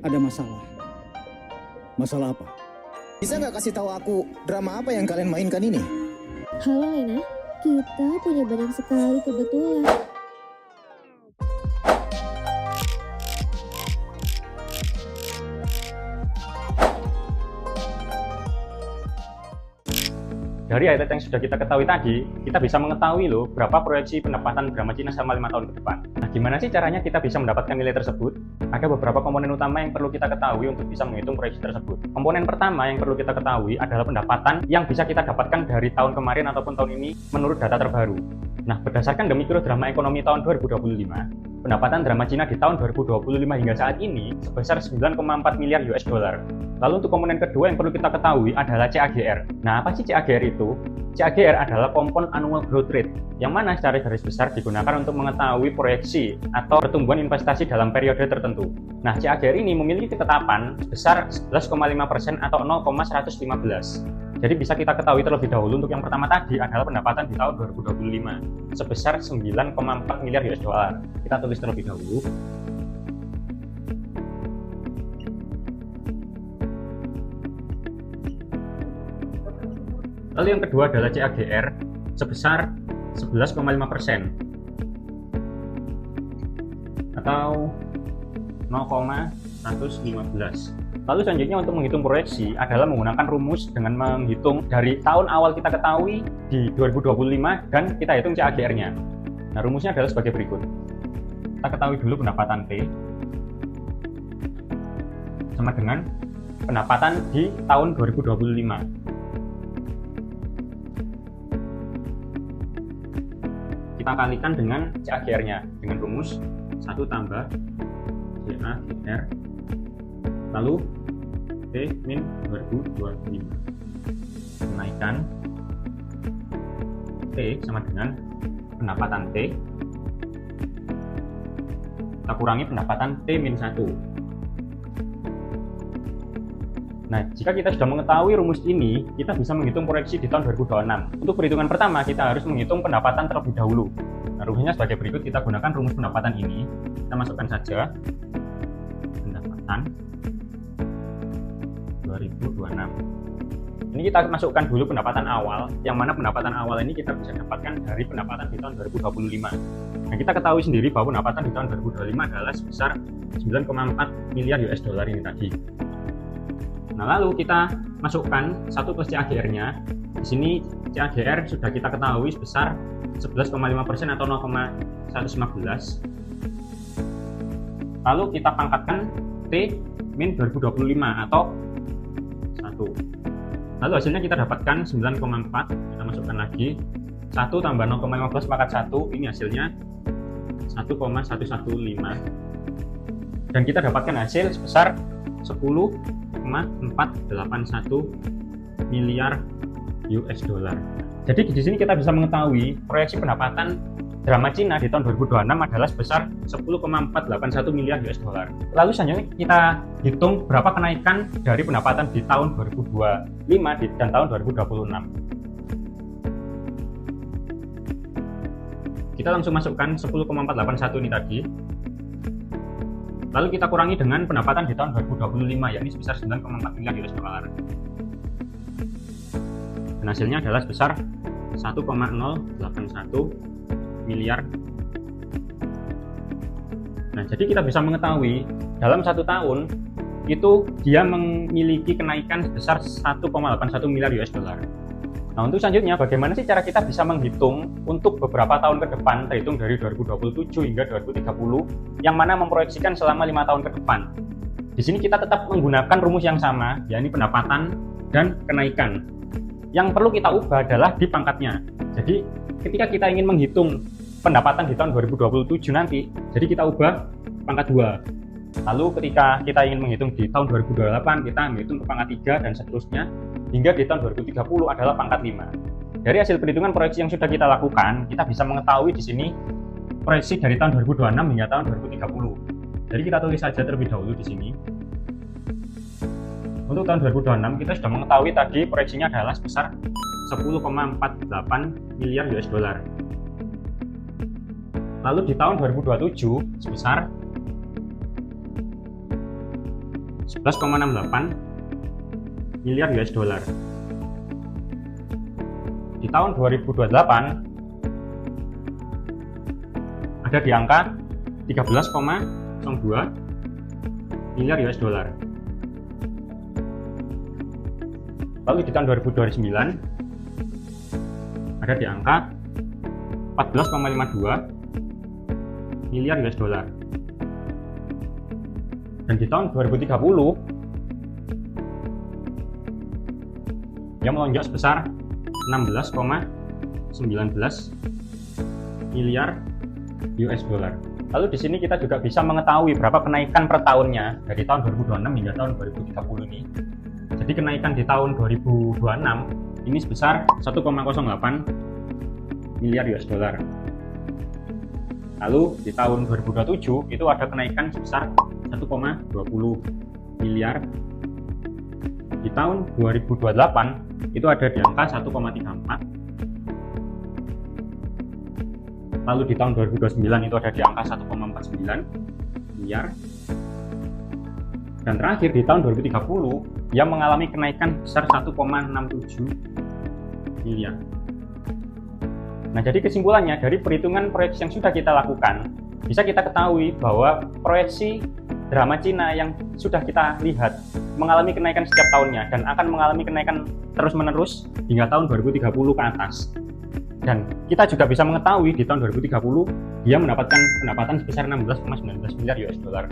ada masalah. Masalah apa? Bisa nggak kasih tahu aku drama apa yang kalian mainkan ini? Halo Lena, kita punya banyak sekali kebetulan. Dari highlight yang sudah kita ketahui tadi, kita bisa mengetahui loh berapa proyeksi pendapatan drama Cina selama 5 tahun ke depan. Nah, gimana sih caranya kita bisa mendapatkan nilai tersebut? Ada beberapa komponen utama yang perlu kita ketahui untuk bisa menghitung proyeksi tersebut. Komponen pertama yang perlu kita ketahui adalah pendapatan yang bisa kita dapatkan dari tahun kemarin ataupun tahun ini menurut data terbaru. Nah, berdasarkan The Microdrama Ekonomi tahun 2025, pendapatan drama Cina di tahun 2025 hingga saat ini sebesar 9,4 miliar US dollar. Lalu untuk komponen kedua yang perlu kita ketahui adalah CAGR. Nah, apa sih CAGR itu? CAGR adalah Compound Annual Growth Rate, yang mana secara garis besar digunakan untuk mengetahui proyeksi atau pertumbuhan investasi dalam periode tertentu. Nah, CAGR ini memiliki ketetapan sebesar 11,5% atau 0,115. Jadi bisa kita ketahui terlebih dahulu untuk yang pertama tadi adalah pendapatan di tahun 2025 sebesar 9,4 miliar US dollar. Kita tulis terlebih dahulu. Lalu yang kedua adalah CAGR sebesar 11,5% atau 0,115. Lalu selanjutnya untuk menghitung proyeksi adalah menggunakan rumus dengan menghitung dari tahun awal kita ketahui di 2025 dan kita hitung CAGR-nya. Nah, rumusnya adalah sebagai berikut. Kita ketahui dulu pendapatan P sama dengan pendapatan di tahun 2025. Kita kalikan dengan CAGR-nya dengan rumus 1 tambah CAGR lalu T min 2025 menaikkan T sama dengan pendapatan T kita kurangi pendapatan T min 1. Nah, jika kita sudah mengetahui rumus ini, kita bisa menghitung proyeksi di tahun 2026. Untuk perhitungan pertama, kita harus menghitung pendapatan terlebih dahulu. Nah, rumusnya sebagai berikut, kita gunakan rumus pendapatan ini. Kita masukkan saja pendapatan 2026. Ini kita masukkan dulu pendapatan awal, yang mana pendapatan awal ini kita bisa dapatkan dari pendapatan di tahun 2025. Nah, kita ketahui sendiri bahwa pendapatan di tahun 2025 adalah sebesar 9,4 miliar US dollar ini tadi. Nah, lalu kita masukkan 1 plus CAGR-nya. Di sini CAGR sudah kita ketahui sebesar 11,5% atau 0,115. Lalu kita pangkatkan T min 2025 atau 1. Lalu hasilnya kita dapatkan 9,4. Kita masukkan lagi 1 tambah 0,15 pangkat 1. Ini hasilnya 1,115. Dan kita dapatkan hasil sebesar 10,481 miliar US dollar. Jadi di sini kita bisa mengetahui proyeksi pendapatan drama Cina di tahun 2026 adalah sebesar 10,481 miliar US dollar. Lalu selanjutnya kita hitung berapa kenaikan dari pendapatan di tahun 2025 dan tahun 2026. Kita langsung masukkan 10,481 ini tadi. Lalu kita kurangi dengan pendapatan di tahun 2025, yakni sebesar 9,4 miliar US dollar. Dan hasilnya adalah sebesar 1,081 miliar. Nah, jadi kita bisa mengetahui dalam 1 tahun itu dia memiliki kenaikan sebesar 1,81 miliar US dollar. Nah, untuk selanjutnya bagaimana sih cara kita bisa menghitung untuk beberapa tahun ke depan, terhitung dari 2027 hingga 2030, yang mana memproyeksikan selama 5 tahun ke depan. Di sini kita tetap menggunakan rumus yang sama, yakni pendapatan dan kenaikan. Yang perlu kita ubah adalah di pangkatnya. Jadi, ketika kita ingin menghitung pendapatan di tahun 2027 nanti, jadi kita ubah pangkat 2. Lalu ketika kita ingin menghitung di tahun 2028, kita menghitung ke pangkat 3 dan seterusnya, hingga di tahun 2030 adalah pangkat 5. Dari hasil perhitungan proyeksi yang sudah kita lakukan, kita bisa mengetahui di sini proyeksi dari tahun 2026 hingga tahun 2030. Jadi kita tulis saja terlebih dahulu di sini. Untuk tahun 2026 kita sudah mengetahui tadi proyeksinya adalah sebesar 10,48 miliar US dollar. Lalu di tahun 2027 sebesar 11,68 miliar US dollar. Di tahun 2028 ada di angka 13,02 miliar US dollar. Lalu di tahun 2029 ada di angka 14,52 miliar US dollar. Dan di tahun 2030 yang melonjak sebesar 16,19 miliar US dollar. Lalu di sini kita juga bisa mengetahui berapa kenaikan per tahunnya dari tahun 2026 hingga tahun 2030 ini. Jadi kenaikan di tahun 2026 ini sebesar 1,08 miliar US dollar. Lalu di tahun 2027 itu ada kenaikan sebesar 1,20 miliar. Di tahun 2028 itu ada di angka 1,34. Lalu di tahun 2029 itu ada di angka 1,49 miliar. Dan terakhir di tahun 2030 yang mengalami kenaikan besar 1,67 miliar. Nah, jadi kesimpulannya dari perhitungan proyeksi yang sudah kita lakukan, bisa kita ketahui bahwa proyeksi drama Cina yang sudah kita lihat mengalami kenaikan setiap tahunnya dan akan mengalami kenaikan terus-menerus hingga tahun 2030 ke atas. Dan kita juga bisa mengetahui di tahun 2030 dia mendapatkan pendapatan sebesar 16,19 miliar US dollar.